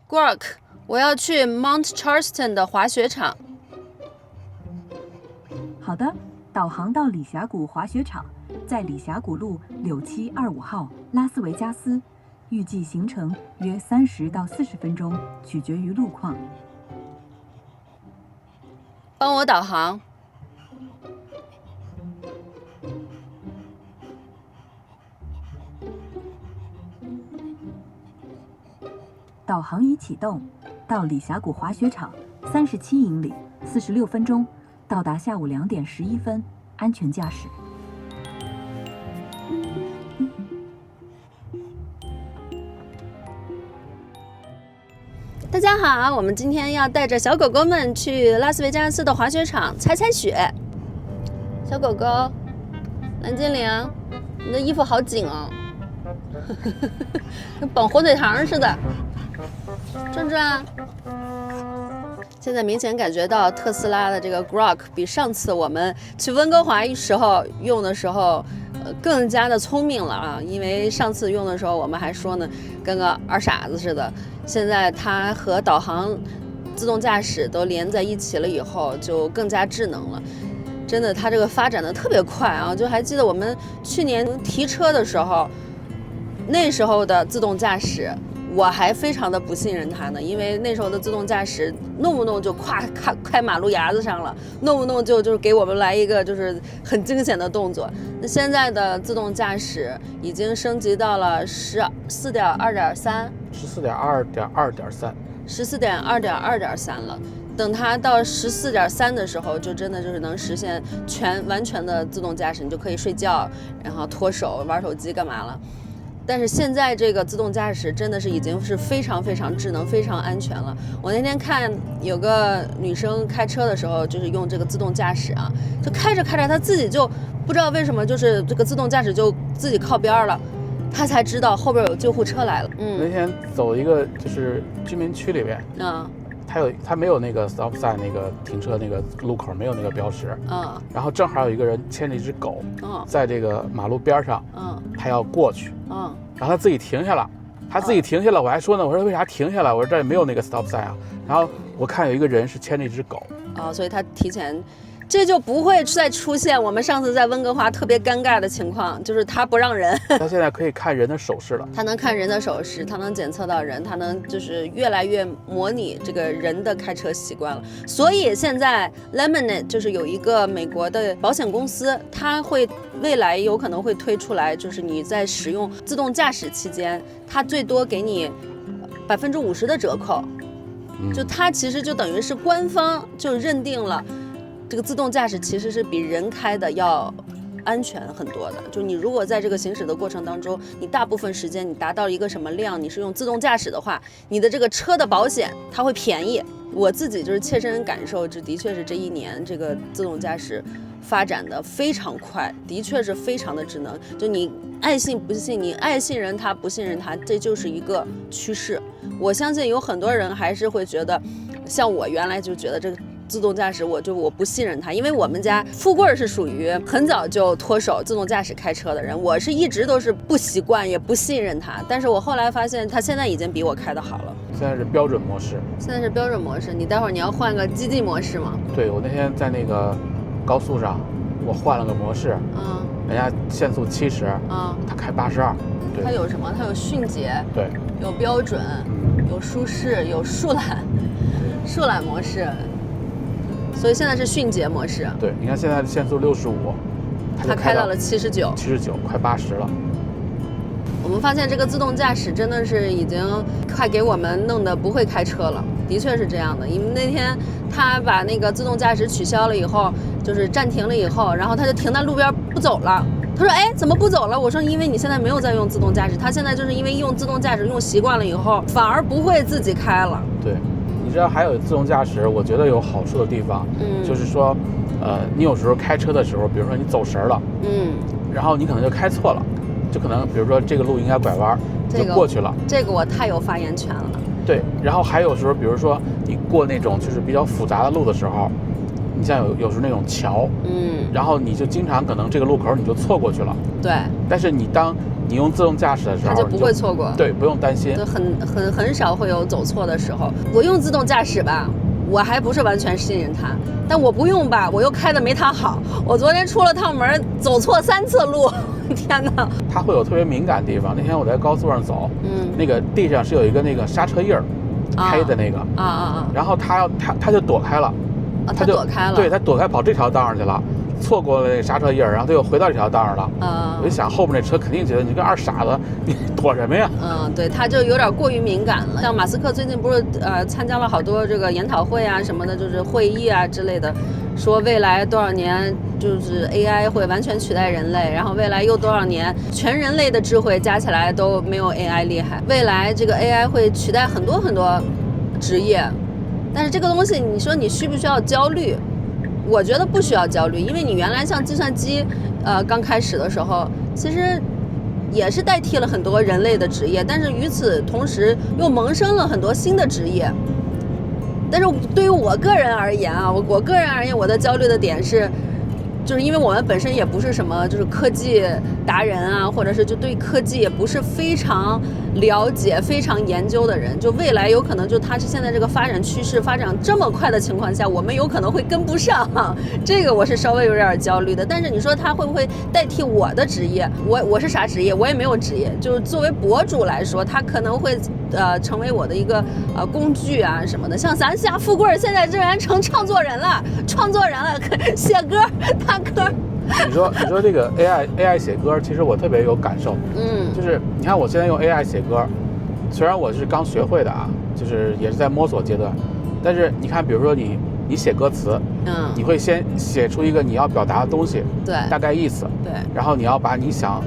Grok， 我要去 Mount Charleston 的滑雪场。好的，导航到里峡谷滑雪场，在里峡谷路6725号，拉斯维加斯，预计行程約30到40分鐘，取決於路況。幫我導航。導航已啟動，到里峽谷滑雪場37英里，46分鐘，到達下午2點11分，安全駕駛。大家好，我們今天要帶着小狗狗們去拉斯維加斯的滑雪場踩踩雪。小狗狗，藍精靈，你的衣服好緊哦，跟綁火腿腸似的。转轉，現在明顯感覺到特斯拉的這個 Grok 比上次我們去溫哥華用的時候更加的聰明了啊！因為上次用的時候我們還說呢，跟個二傻子似的。現在它和導航、自動駕駛都連在一起了以後，就更加智能了。真的，它這個發展的特別快啊！就還記得我們去年提車的時候，那時候的自動駕駛。我還非常的不信任它呢，因為那時候的自動駕駛弄不弄就開馬路牙子上了，弄不弄就是給我們來一個就是很驚險的動作。那現在的自動駕駛已經升級到了14.2.3， 14.2.3了。等它到14.3的時候，就真的就是能實現完全的自動駕駛，你就可以睡覺，然後脫手玩手機幹嘛了。但是現在這個自動駕駛真的是已經是非常非常智能、非常安全了。我那天看有個女生開車的時候，就是用這個自動駕駛啊，就開着開着，她自己就不知道為什麼，就是這個自動駕駛就自己靠邊了，她才知道後邊有救護車來了。那天走一個就是居民區裡邊，它沒有那個 stop sign 那個停車那個路口沒有那個標識，然後正好有一個人牽着一隻狗，在這個馬路邊上，他要過去，然後他自己停下了，我還說呢，我說為啥停下來？我說這裡沒有那個 stop sign 啊，然後我看有一個人是牽着一隻狗，所以他提前。這就不會再出現我們上次在溫哥華特別尷尬的情況，就是他不讓人。他現在可以看人的手勢了，他能看人的手勢，他能檢測到人，他能就是越來越模擬這個人的開車習慣了。所以現在 Lemonade 就是有一個美國的保險公司，它會未來有可能會推出來，就是你在使用自動駕駛期間，它最多給你50%的折扣。就它其實就等於是官方就認定了。這個自動駕駛其實是比人開的要安全很多的。就你如果在這個行駛的過程當中，你大部分時間你達到一個什麼量，你是用自動駕駛的話，你的這個車的保險它會便宜。我自己就是切身感受，這的確是這一年這個自動駕駛發展的非常快，的確是非常的智能。就你愛信不信，你愛信任它不信任它，這就是一個趨勢。我相信有很多人還是會覺得，像我原來就覺得這個自動駕駛我不信任它，因為我們家富貴是屬於很早就脫手自动駕駛開車的人，我是一直都是不習慣也不信任它，但是我後來發現它現在已經比我開的好了。现在是標準模式。现在是標準模式，你待會兒你要換個激進模式嗎？對，我那天在那個高速上，我換了個模式，人家限速70，他開82。對，它有什麼？它有迅捷，對，有標準，有舒適，有樹懶模式。所以現在是迅捷模式。對，你看現在的限速65，它開到了79，快80了。我們發現這個自動駕駛真的是已經快給我們弄得不會開車了，的確是這樣的。因為那天他把那個自動駕駛取消了以後，就是暫停了以後，然後他就停在路邊不走了。他說：“哎，怎麼不走了？”我說：“因為你現在沒有在用自動駕駛，他現在就是因為用自動駕駛用習慣了以後，反而不會自己開了。”對。你知道還有自動駕駛，我覺得有好處的地方，就是說，你有時候開車的時候，比如說你走神了，然後你可能就開錯了，就可能比如說這個路應該拐彎，就過去了。這個我太有發言權了。對，然後還有時候，比如說你過那種就是比較複雜的路的時候，你像有時候那種橋，然後你就经常可能這個路口你就錯過去了。對。但是你當你用自動駕駛的時候，它就不會錯過。对，不用擔心，就很少會有走錯的時候。我用自动駕駛吧，我還不是完全信任它，但我不用吧，我又開的沒它好。我昨天出了趟門，走錯3次路，天哪！它會有特別敏感的地方。那天我在高速上走，那個地上是有一個那個剎車印兒，黑的那個然後他就躲開了，他躲開了，對，他躲開跑這條道上去了。錯過了那個剎車印兒，然後他又回到這條道上了。我就想後面那車肯定覺得你個二傻子，你躲什麼呀？对，他就有點過於敏感了。像馬斯克最近不是參加了好多這個研討會啊什麼的，就是會議啊之類的，說未來多少年就是 AI 會完全取代人類，然後未來又多少年全人類的智慧加起來都沒有 AI 厲害。未來這個 AI 會取代很多很多職業，但是這個東西你說你需不需要焦慮？我覺得不需要焦慮，因為你原來像計算機，剛開始的時候，其實也是代替了很多人類的職業，但是與此同時又萌生了很多新的職業。但是對於我個人而言啊，我個人而言，我的焦慮的點是，就是因為我们本身也不是什麼就是科技達人啊，或者是就對科技也不是非常了解、非常研究的人，就未來有可能就它是現在這個發展趨勢發展這麼快的情況下，我們有可能會跟不上，這個我是稍微有點焦慮的。但是你說它會不會代替我的職業？我是啥職業？我也沒有職業。就是作為博主來說，它可能會成為我的一個工具啊什麼的。像咱家富貴現在竟然成創作人了，寫歌彈歌。你說這個 AI 寫歌，其實我特別有感受。就是你看我現在用 AI 寫歌，雖然我是剛學會的啊，就是也是在摸索階段，但是你看，比如說你寫歌詞，你會先寫出一個你要表達的東西，對，大概意思，對，然後你要把你想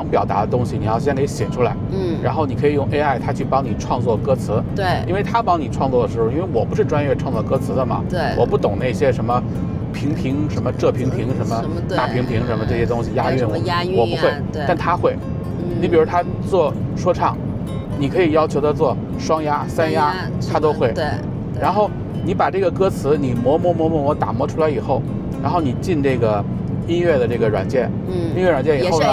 表達的東西，你要先給寫出來，然後你可以用 AI 它去幫你創作歌詞，對，因為它幫你創作的時候，因為我不是專業創作歌詞的嘛，对，我不懂那些什麼平平什麼這平平什麼大平平什麼這些東西押韻，我不會，但他會。你比如他做說唱，你可以要求他做雙押、三押，他都會。对。然後你把這個歌詞你磨打磨出來以後，然後你進這個音樂的這個軟件，音樂軟件以後呢，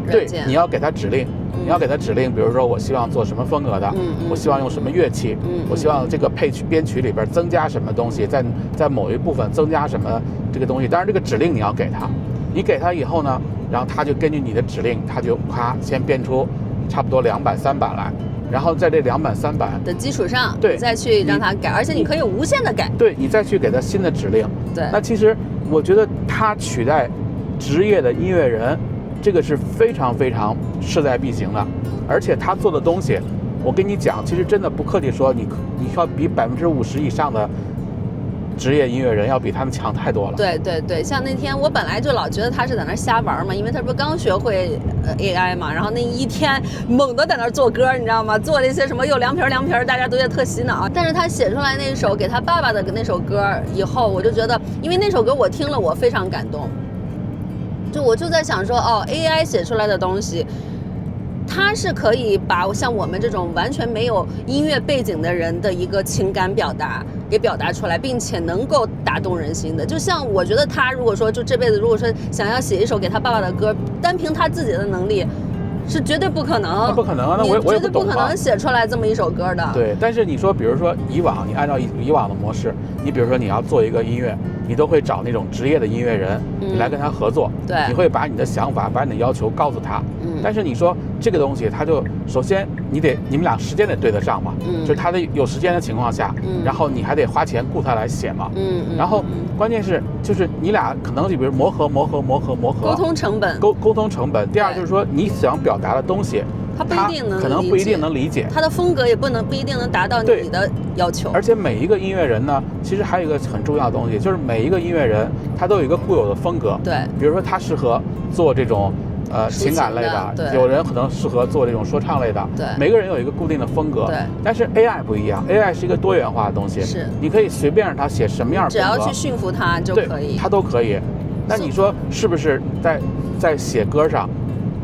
對，你要給他指令。你要給他指令，比如說我希望做什麼風格的，我希望用什麼樂器，我希望這個編曲裡邊增加什麼東西，在某一部分增加什麼這個東西。當然這個指令你要給他，你給他以後呢，然後他就根據你的指令，他就咔先編出差不多2版3版來，然後在這2版3版的基礎上，對，你再去讓他改，而且你可以無限的改，對，你再去給他新的指令。對，那其實我覺得他取代職業的音樂人，這個是非常非常勢在必行的，而且他做的東西，我跟你講，其實真的不客氣說，你要比50%以上的職業音樂人要比他們強太多了。對對对，像那天我本來就老覺得他是在那瞎玩嘛，因為他不是剛學會AI 嘛，然後那一天猛地在那做歌，你知道嗎？做了一些什麼又涼皮，大家都覺得特洗腦。但是他寫出來那首給他爸爸的那首歌以後，我就覺得，因為那首歌我聽了，我非常感動。我就在想說，哦 ，AI 寫出來的東西，它是可以把像我們這種完全沒有音樂背景的人的一個情感表達給表達出來，並且能夠打動人心的。就像我覺得他如果說就這輩子如果說想要寫一首給他爸爸的歌，單憑他自己的能力是絕對不可能，不可能，那我也绝对不可能寫出来這麼一首歌的。對，但是你說，比如說你按照以往的模式，你比如說你要做一個音樂，你都會找那種職業的音樂人，你來跟他合作，對，你會把你的想法、把你的要求告訴他。但是你說這個東西，他就首先你們倆時間得對得上嘛，就是他的有時間的情況下，然後你還得花錢雇他來寫嘛，然後關鍵是就是你倆可能就比如磨合，溝通成本，溝通成本。第二就是說你想表達的東西，他可能不一定能理解，他的風格也不一定能達到你的要求。而且每一個音樂人呢，其實還有一個很重要的東西，就是每一個音樂人他都有一個固有的風格。對，比如說他適合做這種情感類的，有人可能適合做這種說唱類的。对，每個人有一個固定的風格。对，但是 AI 不一樣 ，AI 是一個多元化的東西，是你可以隨便讓他寫什麼樣的風格，只要去馴服他就可以，他都可以。那你說是不是在寫歌上，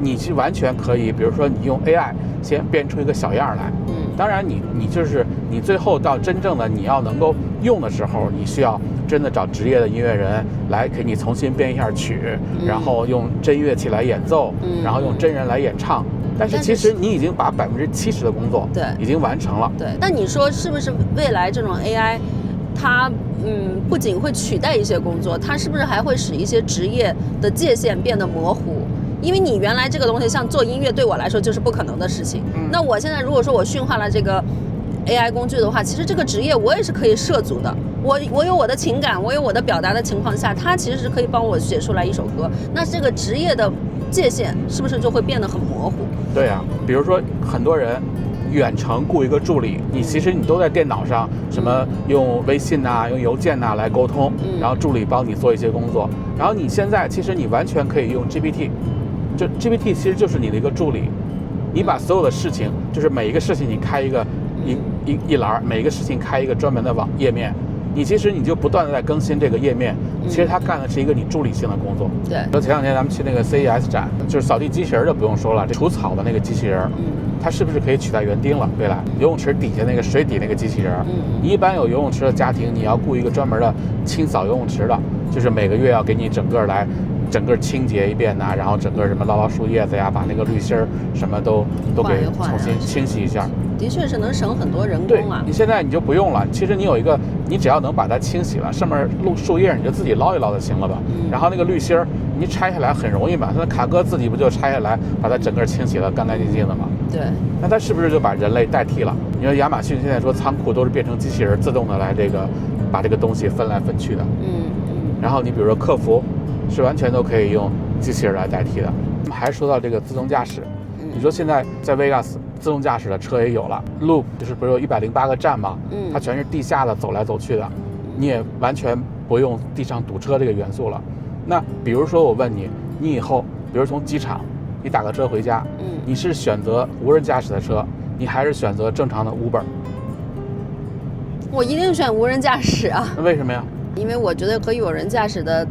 你是完全可以，比如說你用 AI 先編出一個小樣來，當然你就是你最後到真正的你要能夠用的時候，你需要真的找職業的音樂人來給你重新編一下曲，然後用真樂器來演奏，然後用真人來演唱，但是其實你已經把70%的工作对已經完成了。对，但你說是不是未來這種 AI， 它不僅會取代一些工作，它是不是還會使一些職業的界限變得模糊？因為你原來這個東西像做音樂對我來說就是不可能的事情，那我現在如果說我馴化了這個 AI 工具的話，其實這個職業我也是可以涉足的。我有我的情感，我有我的表達的情況下，它其實是可以幫我寫出來一首歌。那這個職業的界限是不是就會變得很模糊？對啊，比如說很多人遠程雇一個助理，你其實你都在電腦上，什麼用微信啊、用郵件啊來溝通，然後助理幫你做一些工作。然後你現在其實你完全可以用 GPT， 就 GPT 其實就是你的一個助理，你把所有的事情，就是每一個事情你開一个一栏，每一个事情開一個專門的頁面。你其實你就不斷的在更新這個頁面，其實他幹的是一個你助理性的工作。對。前兩天咱們去那個 CES 展，就是掃地機器人就不用說了，這除草的那個機器人，它是不是可以取代園丁了？未來游泳池底下那個水底那個機器人，你一般有游泳池的家庭，你要雇一個專門的清掃游泳池的，就是每個月要給你整個清潔一遍吶，然後整個什麼撈樹葉子呀，把那個濾芯什麼都給重新清洗一下。的確是能省很多人工啊。你現在你就不用了，其實你有一個，你只要能把它清洗了，上面樹葉你就自己撈一撈就行了吧。然後那個濾芯你拆下來很容易嘛，那卡哥自己不就拆下來把它整個清洗得乾乾淨淨的嗎？對。那它是不是就把人類代替了？你說亞馬遜現在說倉庫都是變成機器人自動的來把這個東西分來分去的。然後你比如說客服，是完全都可以用機器人來代替的。我們還說到這個自動駕駛，你說現在在 Vegas 自動駕駛的車也有了 ，Loop 就是不是有108個站嗎？它全是地下的走來走去的，你也完全不用地上堵車這個元素了。那比如說我問你，你以後比如從機場你打個車回家，你是選擇無人駕駛的車，你還是選擇正常的 Uber？ 我一定選無人駕駛啊。那為什麼呀？因為我覺得和有人駕駛的，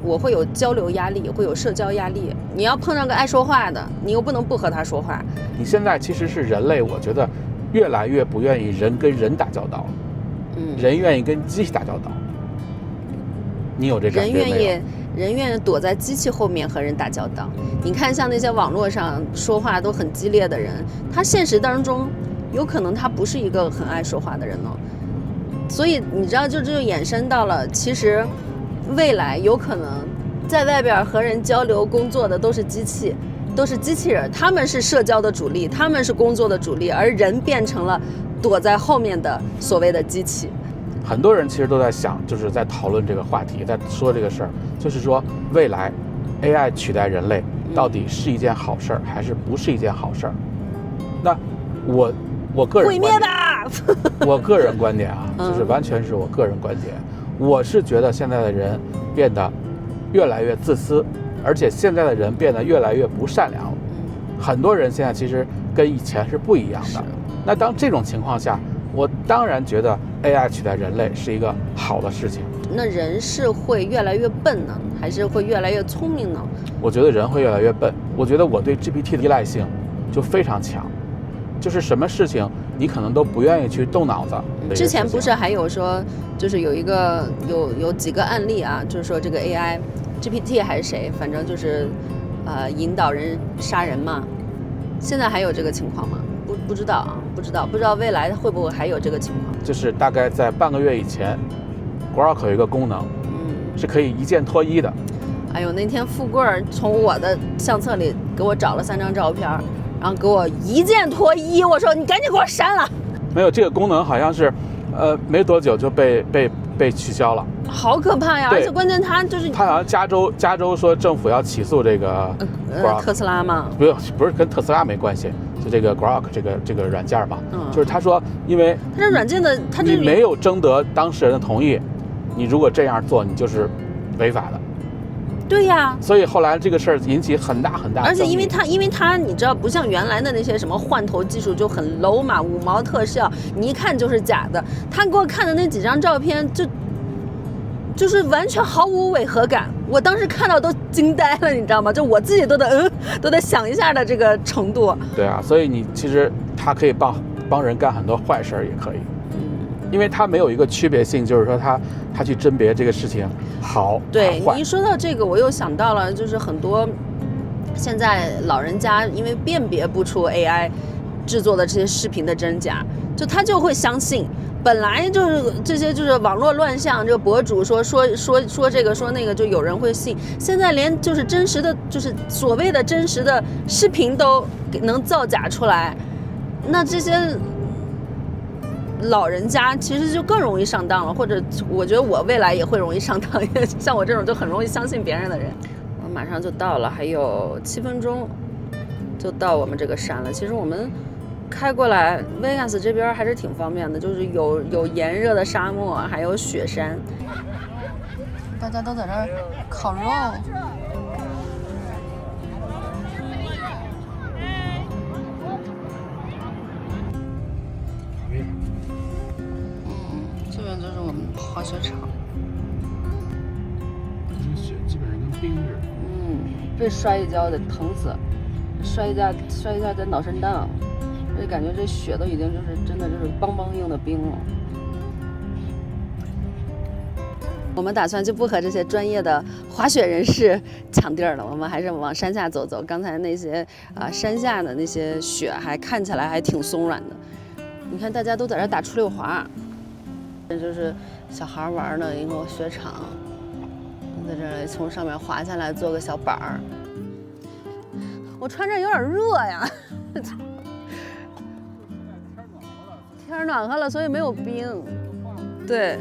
我會有交流壓力，會有社交壓力。你要碰上個愛說話的，你又不能不和他說話。你現在其實是人類，我覺得越來越不願意人跟人打交道，人願意跟機器打交道。你有這感覺沒有？人願意躲在機器後面和人打交道。你看，像那些網絡上說話都很激烈的人，他現實當中有可能他不是一個很愛說話的人哦。所以你知道，這就衍生到了，其實未來有可能在外邊和人交流工作的都是機器，都是機器人，他們是社交的主力，他們是工作的主力，而人變成了躲在後面的所謂的機器。很多人其實都在想，就是在討論這個話題，在說這個事兒，就是說未來 AI 取代人類到底是一件好事兒，還是不是一件好事兒？那我個人毀滅吧。我個人觀點啊，就是完全是我個人觀點。我是覺得現在的人變得越來越自私，而且現在的人變得越來越不善良。很多人現在其實跟以前是不一樣的。那當這種情況下，我當然覺得 AI 取代人類是一個好的事情。那人是會越來越笨呢，還是會越來越聰明呢？我覺得人會越來越笨。我覺得我對 GPT 的依賴性就非常強，就是什麼事情你可能都不願意去動腦子。之前不是還有說，就是有幾個案例啊，就是說這個 AI GPT 還是誰，反正就是引導人殺人嘛。現在還有這個情況嗎？不知道啊，不知道未來會不會還有這個情況。就是大概在半個月以前 Grok 有一個功能，是可以一鍵脫衣的。哎呦，那天富貴從我的相冊裡給我找了3張照片，然後給我一鍵脫衣，我說你趕緊給我刪了。沒有，這個功能好像是沒多久就被取消了。好可怕呀！而且關鍵他好像加州說政府要起訴這個特斯拉嗎？不是跟特斯拉沒關係，就這個 Grok 這個軟件嘛。就是他說，因為他這軟件的你沒有徵得當事人的同意，你如果這樣做，你就是違法的。對呀，所以後來這個事兒引起很大很大的爭議。而且因為他你知道，不像原來的那些什麼換頭技術就很 low 嘛，5毛特效，你一看就是假的。他給我看的那幾張照片就是完全毫無違和感，我當時看到都驚呆了，你知道嗎？就我自己都得想一下的這個程度。對啊，所以你其實他可以幫人幹很多壞事也可以。因為它沒有一個區別性，就是說它去甄別這個事情好。對，你一說到這個，我又想到了，就是很多現在老人家因為辨別不出 AI 製作的這些視頻的真假，就他就會相信。本來就是這些就是網絡亂象，這個博主說這個說那個，就有人會信。現在連就是真實的，就是所謂的真實的視頻都能造假出來，那這些老人家其實就更容易上當了。或者我覺得我未來也會容易上当，因為像我這種就很容易相信別人的人。我馬上就到了，還有7分鐘就到我們這個山了。其實我們開過來 Vegas 這邊還是挺方便的，就是有炎熱的沙漠，還有雪山。大家都在這兒烤肉。这边就是我们滑雪场。这雪基本上跟冰似的。被摔一跤得疼死，摔一下得脑震盪。就感觉这雪都已經就是真的就是邦邦硬的冰了。我們打算就不和這些專業的滑雪人士搶地兒了，我們還是往山下走走。剛才那些山下的那些雪還看起來還挺鬆軟的。你看大家都在這打出溜滑，這就是小孩玩的一個雪場，在這裡從上面滑下來做個小板兒。我穿着有點熱呀。天暖和了，所以沒有冰。對。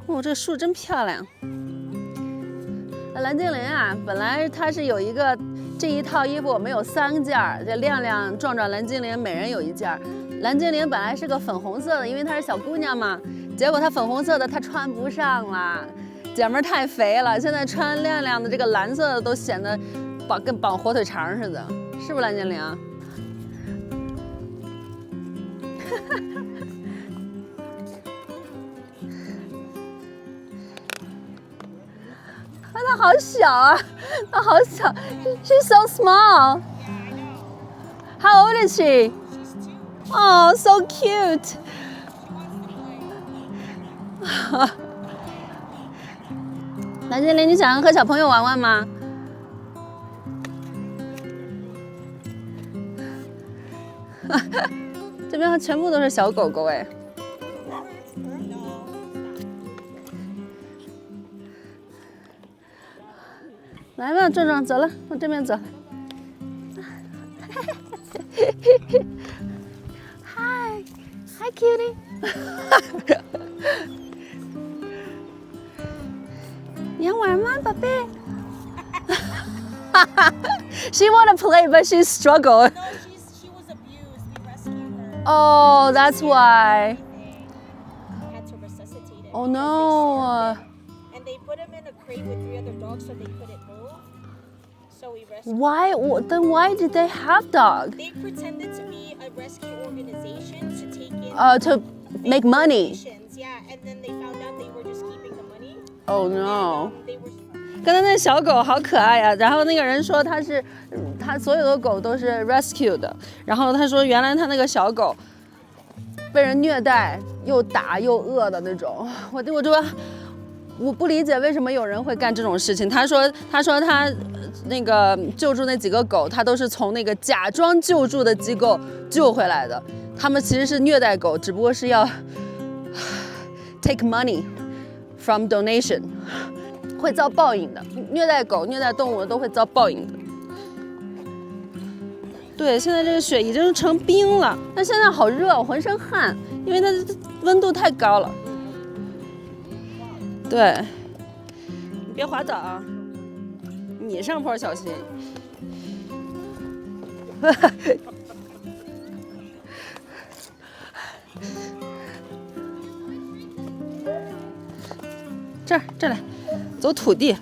哦，這樹真漂亮。藍精靈啊，本來它是有一個這一套衣服，我們有3件兒，這亮亮、壯壯、藍精靈每人有1件。藍精靈本來是個粉紅色的，因為她是小姑娘嘛，結果她粉紅色的她穿不上了。姐們兒太肥了，現在穿亮亮的這個藍色的都顯得跟綁火腿腸似的，是不是藍精靈？它好小啊，它好小 ，She's so small. How old is she? Oh, so cute. 藍精靈，你想和小朋友玩玩嗎？這邊全部都是小狗狗哎。來吧，壯壯，走了，往這邊走。Hi, cutie. 你要玩嗎，寶貝？She want to play, but she struggled. No, she was abused. We rescued her. Oh, that's why. We had to resuscitate him. Oh no. And they put him in a crate with 3 other dogs so they couldn't move. So we rescued Why? Then why did they have dogs? They pretended to be a rescue organization to take in To make money. Yeah, and then they found out they were just keeping the money. Oh no. They were 刚才那小狗好可愛呀，然後那個人說他所有的狗都是 rescue 的，然後他說原來他那個小狗被人虐待又打又餓的那種，我不理解為什麼有人會幹這種事情。他說他那個救助那幾個狗，他都是從那個假裝救助的機構救回來的，他們其實是虐待狗，只不過是要 take money from donation。會遭報應的，虐待狗、虐待動物都會遭報應的。對，現在這個雪已經成冰了，但現在好熱，我渾身汗，因為它溫度太高了。對，你別滑倒啊，你上坡小心。這來。走土地，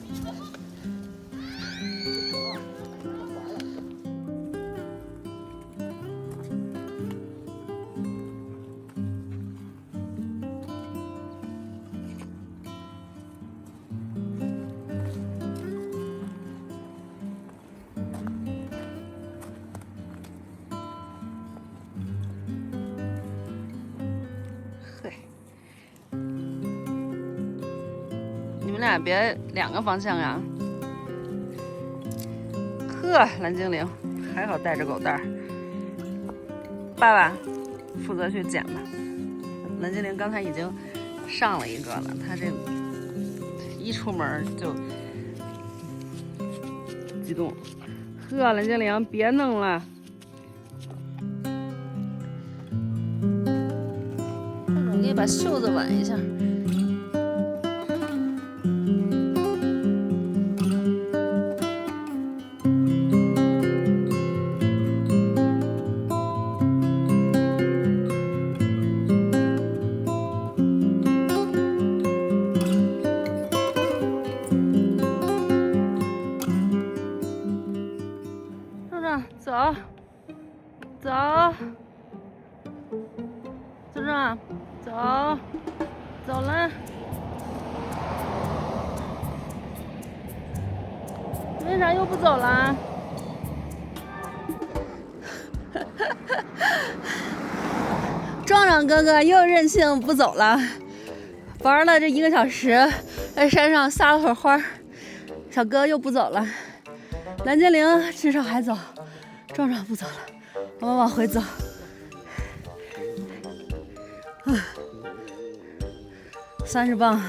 倆別2个方向呀。呵，蓝精灵还好带着狗袋儿，爸爸负责去捡吧。蓝精灵刚才已经上了一个了，他这一出门就激动。呵，蓝精灵別弄了。我给你把袖子挽一下。走，走，壮壮，走，走了。为啥又不走了？壮壮哥哥又任性不走了，玩了这1个小时，在山上撒了会儿花，小哥又不走了。蓝精灵至少还走。壮壮不走了，我们往回走。30磅，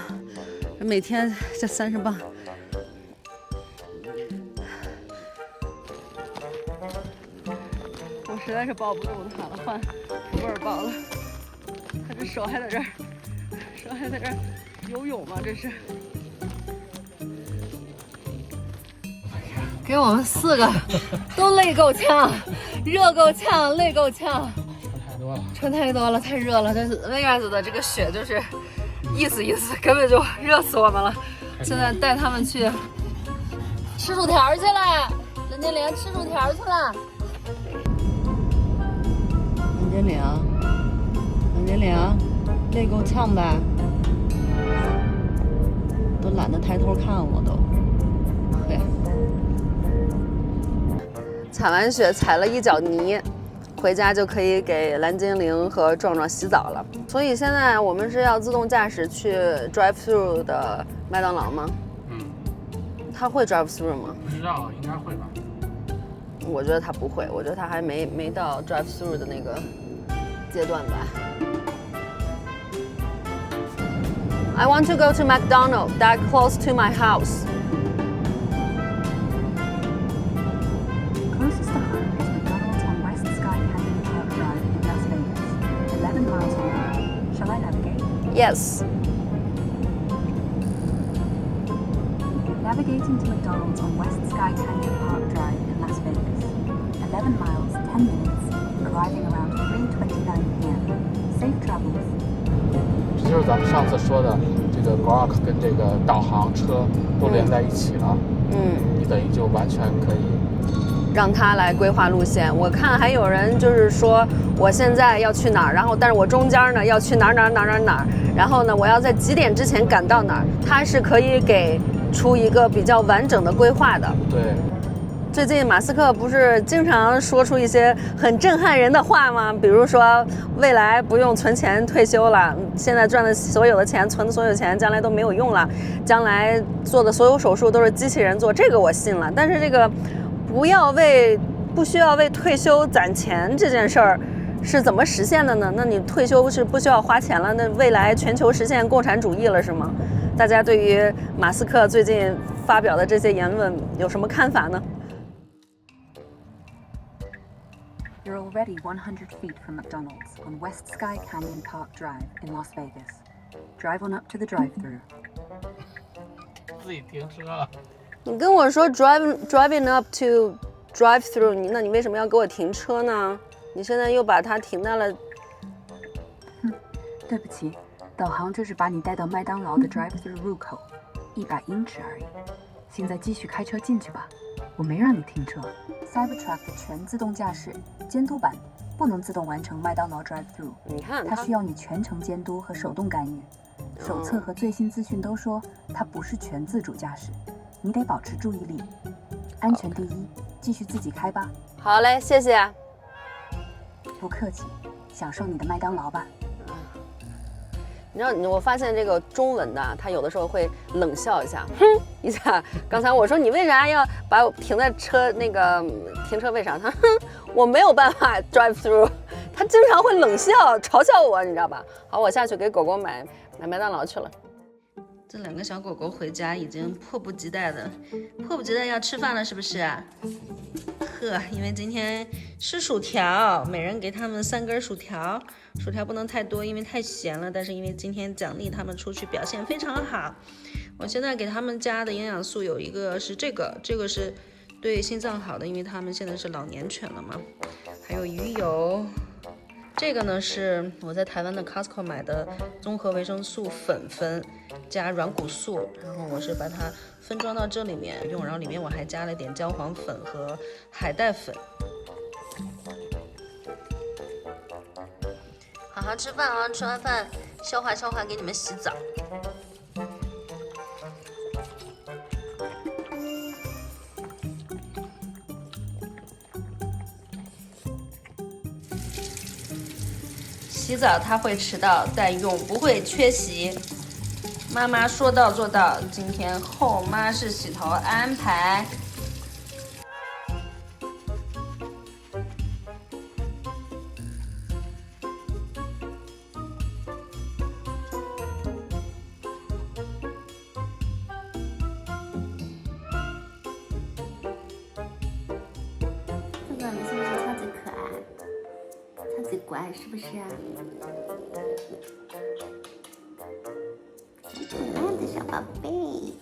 每天这30磅。我实在是抱不住他了，换福尔抱了。他这手还在这儿，手还在这儿游泳吗？这是。给我们4个都累够呛，热够呛，累够呛。穿太多了，太热了。这是那样子的，这个雪就是意思，根本就热死我们了。现在带他们去吃薯条去了，蓝精灵吃薯条去了。蓝精灵，累够呛吧？都懒得抬头看我都。对。踩完雪踩了一脚泥，回家就可以给蓝精灵和壮壮洗澡了。所以现在我们是要自动驾駛去 drive through 的麥當勞嗎？他會 drive through 嗎？不知道，應該會吧。我覺得他不會，我覺得他還沒到 drive through 的那個階段吧。I want to go to McDonald's that close to my house. Yes. Navigating to McDonald's on West Sky Canyon Park Drive in Las Vegas. 11 miles, 10 minutes. Arriving around 3:29 p.m. Safe travels. 这就是咱们上次说的，这个 Grok 跟这个导航车都连在一起了。你等于就完全可以让他来规划路线。我看还有人就是说，我现在要去哪儿，然后但是我中间呢要去哪儿，然后呢我要在几点之前赶到哪儿，他是可以给出一个比较完整的规劃的。對。最近馬斯克不是經常說出一些很震撼人的話嗎？比如說未來不用存錢退休了，現在賺的所有的錢，存的所有錢，將來都沒有用了，將來做的所有手術都是機器人做，這個我信了。但是這個不需要為退休攢錢這件事兒是怎麼實現的呢？那你退休是不需要花錢了，那未來全球實現共產主義了是嗎？大家對於馬斯克最近發表的這些言論有什麼看法呢？You're already 100 feet from McDonald's on West Sky Canyon Park Drive in Las Vegas. Drive on up to the drive-thru. 自己停車。你跟我說 driving up to drive-thru， 那你為什麼要給我停車呢？你現在又把它停在了。對不起，導航這是把你帶到麥當勞的 drive-thru 入口，100英尺而已。現在繼續開車進去吧，我沒讓你停車。Cybertruck 的全自動駕駛監督版不能自動完成麥當勞 drive-thru， 你看它需要你全程監督和手動干預。手冊和最新資訊都說它不是全自主駕駛，你得保持注意力。安全第一，繼續自己開吧。好嘞，謝謝。不客氣，享受你的麥當勞吧。你知道，我發現這個中文的，他有的時候會冷笑一下，哼一下。剛才我說你為啥要把我停在那個停車位上？他哼，我沒有辦法 drive through。他經常會冷笑嘲笑我，你知道吧？好，我下去給狗狗買麥當勞去了。這兩個小狗狗回家已經迫不及待要吃飯了，是不是啊？呵，因為今天吃薯條，每人給他們3根薯條，薯條不能太多，因為太鹹了。但是因為今天獎勵他們出去表現非常好，我現在給他們加的營養素有一個是這個是對心臟好的，因為他們現在是老年犬了嘛。還有魚油。這個呢是我在台灣的 Costco 買的綜合維生素粉加軟骨素，然後我是把它分裝到這裡面用，然後裡面我還加了點焦黃粉和海帶粉。好好吃飯啊，吃完飯消化消化，給你們洗澡。洗澡他會遲到，但永不會缺席。媽媽說到做到，今天後媽式洗頭安排。这个你是不是超级可愛？超級乖，是不是啊？可愛的小寶貝。